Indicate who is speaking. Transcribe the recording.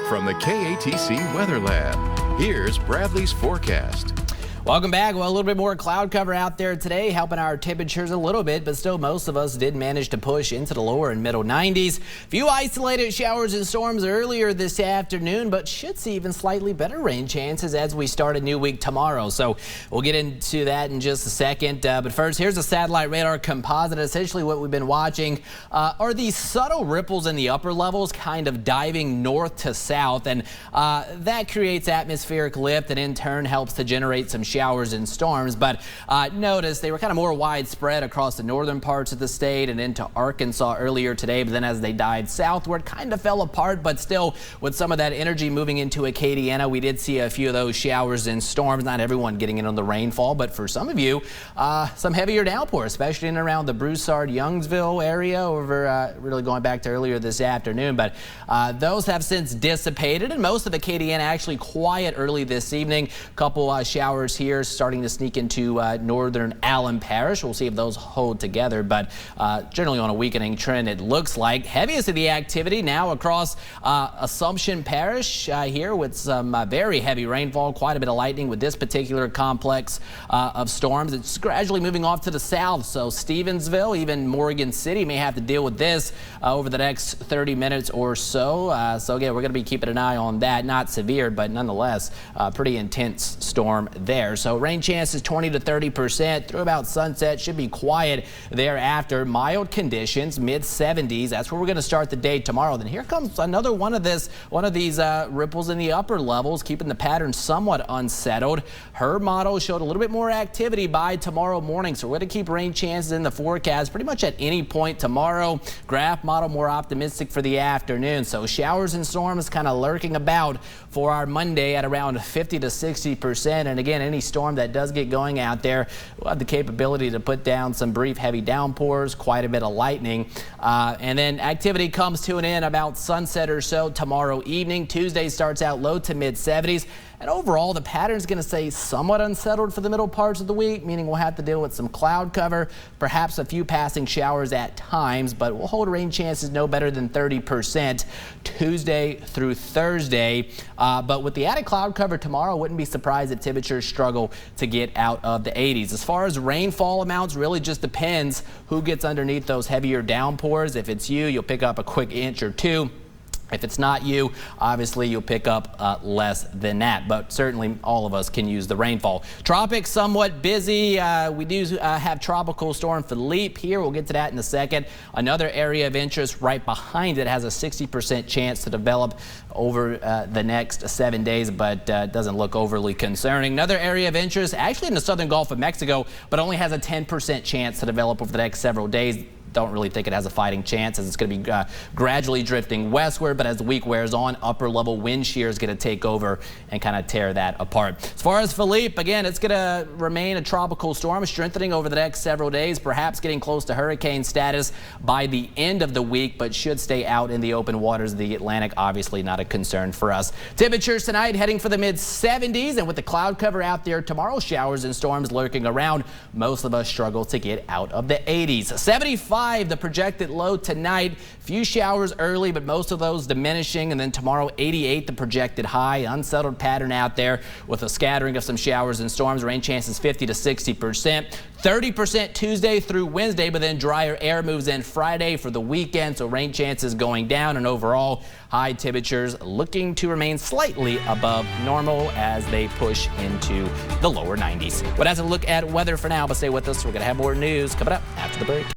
Speaker 1: From the KATC Weather Lab, here's Bradley's forecast.
Speaker 2: Welcome back. Well, a little bit more cloud cover out there today, helping our temperatures a little bit, but still most of us did manage to push into the lower and middle 90s. Few isolated showers and storms earlier this afternoon, but should see even slightly better rain chances as we start a new week tomorrow. So we'll get into that in just a second. But first, here's a satellite radar composite. Essentially what we've been watching are these subtle ripples in the upper levels kind of diving north to south, and that creates atmospheric lift and in turn helps to generate some showers and storms. But notice they were kind of more widespread across the northern parts of the state and into Arkansas earlier today, but then as they dived southward kind of fell apart. But still, with some of that energy moving into Acadiana, we did see a few of those showers and storms. Not everyone getting in on the rainfall, but for some of you, some heavier downpour, especially in and around the Broussard Youngsville area over really going back to earlier this afternoon. But those have since dissipated, and most of Acadiana actually quiet early this evening. A couple showers here starting to sneak into northern Allen Parish. We'll see if those hold together, but generally on a weakening trend, it looks like. Heaviest of the activity now across Assumption Parish here with some very heavy rainfall, quite a bit of lightning with this particular complex of storms. It's gradually moving off to the south, so Stevensville, even Morgan City may have to deal with this over the next 30 minutes or so. So again, we're going to be keeping an eye on that. Not severe, but nonetheless pretty intense storm there. So rain chances 20 to 30% through about sunset. Should be quiet thereafter. Mild conditions, mid 70s. That's where we're going to start the day tomorrow. Then here comes another one of these ripples in the upper levels, keeping the pattern somewhat unsettled. Her model showed a little bit more activity by tomorrow morning, so we're going to keep rain chances in the forecast pretty much at any point tomorrow. Graph model more optimistic for the afternoon, so showers and storms kind of lurking about for our Monday at around 50 to 60%. And again, any storm that does get going out there will have the capability to put down some brief heavy downpours, quite a bit of lightning, and then activity comes to an end about sunset or so tomorrow evening. Tuesday starts out low to mid 70s. And overall, the pattern is going to stay somewhat unsettled for the middle parts of the week, meaning we'll have to deal with some cloud cover, perhaps a few passing showers at times, but we'll hold rain chances no better than 30% Tuesday through Thursday. But with the added cloud cover tomorrow, wouldn't be surprised if temperatures struggle to get out of the 80s. As far as rainfall amounts, really just depends who gets underneath those heavier downpours. If it's you, you'll pick up a quick inch or two. If it's not you, obviously you'll pick up less than that, but certainly all of us can use the rainfall. Tropics somewhat busy. We do have Tropical Storm Philippe here. We'll get to that in a second. Another area of interest right behind it has a 60% chance to develop over the next 7 days, but doesn't look overly concerning. Another area of interest actually in the southern Gulf of Mexico, but only has a 10% chance to develop over the next several days. Don't really think it has a fighting chance as it's going to be gradually drifting westward, but as the week wears on, upper level wind shear is going to take over and kind of tear that apart. As far as Philippe, again, it's going to remain a tropical storm, strengthening over the next several days, perhaps getting close to hurricane status by the end of the week, but should stay out in the open waters of the Atlantic. Obviously not a concern for us. Temperatures tonight heading for the mid 70s, and with the cloud cover out there tomorrow, showers and storms lurking around, most of us struggle to get out of the 80s. 75 the projected low tonight. Few showers early, but most of those diminishing, and then tomorrow 88 the projected high. Unsettled pattern out there with a scattering of some showers and storms. Rain chances 50 to 60%. 30% Tuesday through Wednesday, but then drier air moves in Friday for the weekend, so rain chances going down, and overall high temperatures looking to remain slightly above normal as they push into the lower 90s. But that's a look at weather for now, but stay with us. We're going to have more news coming up after the break.